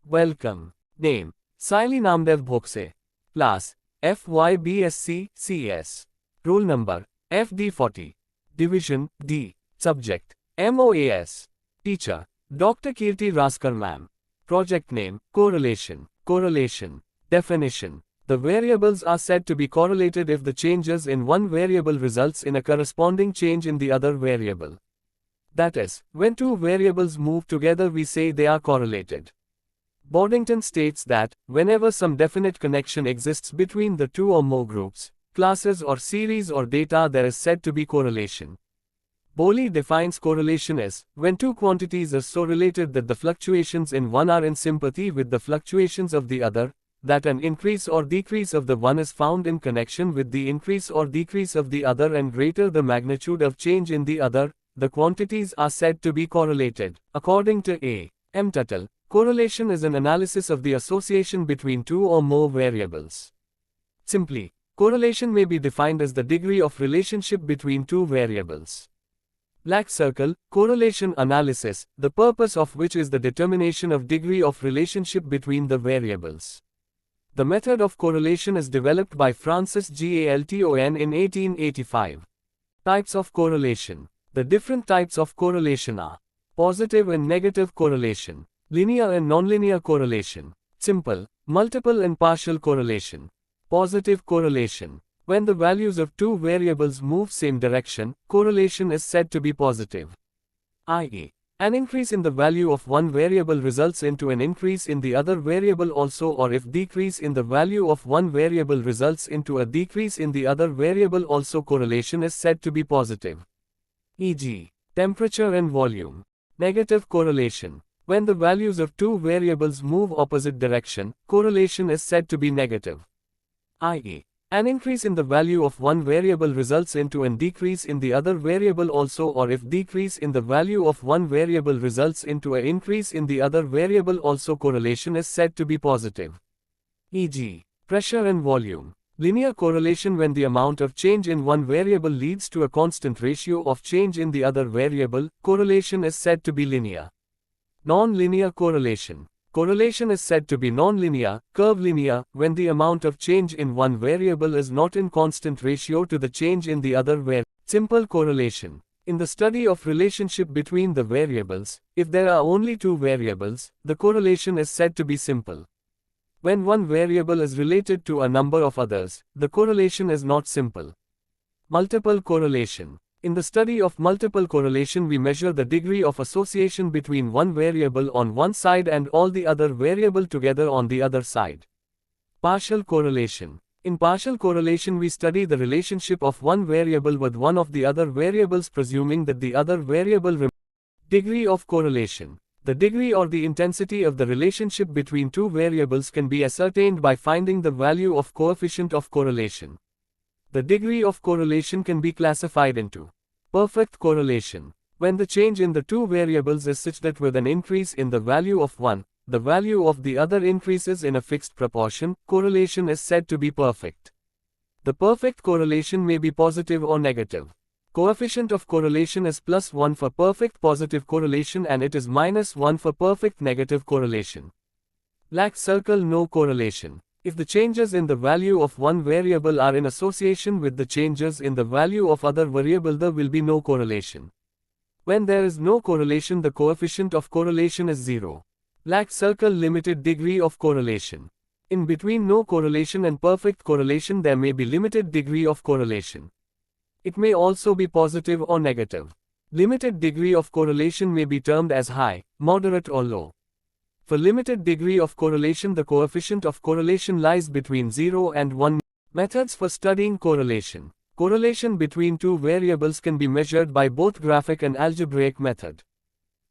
Welcome. Name: Sayali Bhokse. Class: FYBSc CS. Roll number: FD40. Division: D. Subject: MOAS. Teacher: Dr. Kirti Raskar Ma'am. Project name: Correlation. Correlation. Definition: the variables are said to be correlated if the changes in one variable results in a corresponding change in the other variable. That is, when two variables move together we say they are correlated. Boddington states that, whenever some definite connection exists between the two or more groups, classes or series or data, there is said to be correlation. Bowley defines correlation as, when two quantities are so related that the fluctuations in one are in sympathy with the fluctuations of the other, that an increase or decrease of the one is found in connection with the increase or decrease of the other and greater the magnitude of change in the other, the quantities are said to be correlated. According to A. M. Tuttle, correlation is an analysis of the association between two or more variables. Simply, correlation may be defined as the degree of relationship between two variables. Black circle, correlation analysis, the purpose of which is the determination of degree of relationship between the variables. The method of correlation is developed by Francis Galton in 1885. Types of correlation. The different types of correlation are positive and negative correlation, linear and nonlinear correlation, simple, multiple and partial correlation. Positive correlation. When the values of two variables move same direction, correlation is said to be positive. I.e., an increase in the value of one variable results into an increase in the other variable also, or if decrease in the value of one variable results into a decrease in the other variable also, correlation is said to be positive. E.g., temperature and volume. Negative correlation. When the values of two variables move opposite direction, correlation is said to be negative. I.e., an increase in the value of one variable results into an decrease in the other variable also, or if decrease in the value of one variable results into an increase in the other variable also, correlation is said to be positive. E.g., pressure and volume. Linear correlation. When the amount of change in one variable leads to a constant ratio of change in the other variable, correlation is said to be linear. Non-linear correlation. Correlation is said to be nonlinear, curvilinear, when the amount of change in one variable is not in constant ratio to the change in the other variable. Simple correlation. In the study of relationship between the variables, if there are only two variables, the correlation is said to be simple. When one variable is related to a number of others, the correlation is not simple. Multiple correlation. In the study of multiple correlation, we measure the degree of association between one variable on one side and all the other variable together on the other side. Partial correlation. In partial correlation, we study the relationship of one variable with one of the other variables, presuming that the other variable remains. Degree of correlation. The degree or the intensity of the relationship between two variables can be ascertained by finding the value of coefficient of correlation. The degree of correlation can be classified into perfect correlation. When the change in the two variables is such that with an increase in the value of one, the value of the other increases in a fixed proportion, correlation is said to be perfect. The perfect correlation may be positive or negative. Coefficient of correlation is +1 for perfect positive correlation and it is -1 for perfect negative correlation. Black circle, no correlation. If the changes in the value of one variable are in association with the changes in the value of other variable, there will be no correlation. When there is no correlation, the coefficient of correlation is 0. Black circle, limited degree of correlation. In between no correlation and perfect correlation there may be limited degree of correlation. It may also be positive or negative. Limited degree of correlation may be termed as high, moderate or low. For limited degree of correlation, the coefficient of correlation lies between 0 and 1. Methods for studying correlation. Correlation between two variables can be measured by both graphic and algebraic method.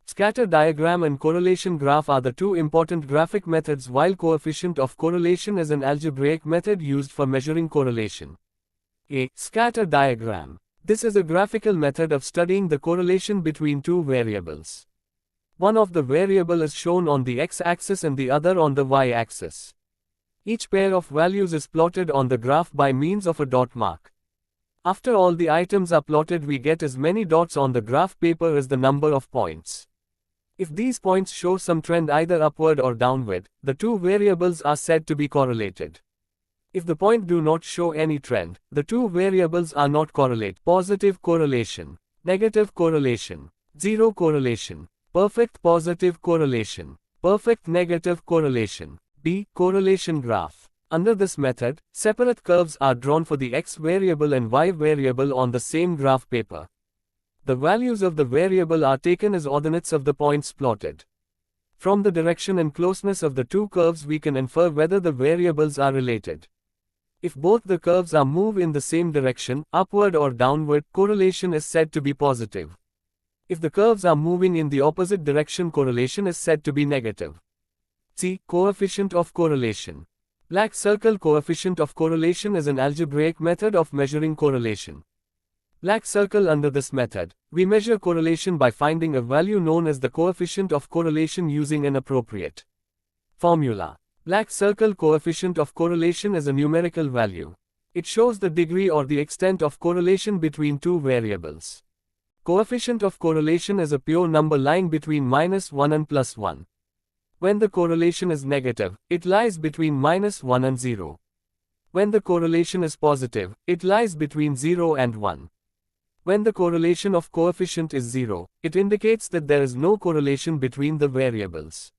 Scatter diagram and correlation graph are the two important graphic methods, while coefficient of correlation is an algebraic method used for measuring correlation. A scatter diagram. This is a graphical method of studying the correlation between two variables. One of the variable is shown on the x-axis and the other on the y-axis. Each pair of values is plotted on the graph by means of a dot mark. After all the items are plotted, we get as many dots on the graph paper as the number of points. If these points show some trend either upward or downward, the two variables are said to be correlated. If the point do not show any trend, the two variables are not correlate. Positive correlation, negative correlation, zero correlation, perfect positive correlation, perfect negative correlation. B. Correlation graph. Under this method, separate curves are drawn for the x variable and y variable on the same graph paper. The values of the variable are taken as ordinates of the points plotted. From the direction and closeness of the two curves we can infer whether the variables are related. If both the curves are move in the same direction, upward or downward, correlation is said to be positive. If the curves are moving in the opposite direction, correlation is said to be negative. C. Coefficient of correlation. Black circle coefficient of correlation is an algebraic method of measuring correlation. Black circle. Under this method, we measure correlation by finding a value known as the coefficient of correlation using an appropriate formula. Black circle coefficient of correlation is a numerical value. It shows the degree or the extent of correlation between two variables. Coefficient of correlation is a pure number lying between -1 and +1. When the correlation is negative, it lies between -1 and 0. When the correlation is positive, it lies between 0 and 1. When the correlation of coefficient is 0, it indicates that there is no correlation between the variables.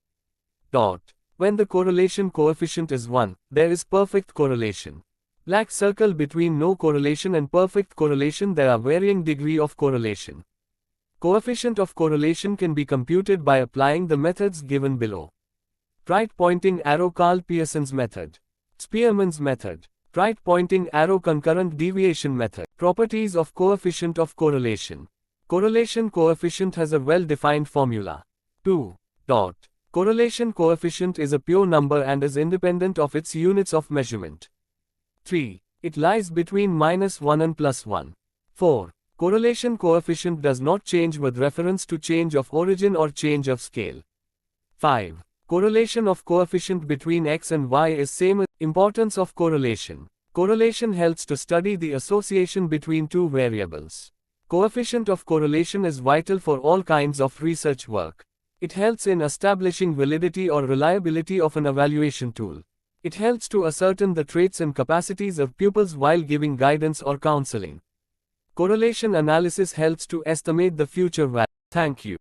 When the correlation coefficient is 1, there is perfect correlation. Black circle. Between no correlation and perfect correlation there are varying degree of correlation. Coefficient of correlation can be computed by applying the methods given below. Right pointing arrow. Carl Pearson's method. Spearman's method. Right pointing arrow. Concurrent deviation method. Properties of coefficient of correlation. Correlation coefficient has a well-defined formula. 2. Correlation coefficient is a pure number and is independent of its units of measurement. 3. It lies between -1 and +1. 4. Correlation coefficient does not change with reference to change of origin or change of scale. 5. Correlation of coefficient between x and y is same as importance of correlation. Correlation helps to study the association between two variables. Coefficient of correlation is vital for all kinds of research work. It helps in establishing validity or reliability of an evaluation tool. It helps to ascertain the traits and capacities of pupils while giving guidance or counseling. Correlation analysis helps to estimate the future value. Thank you.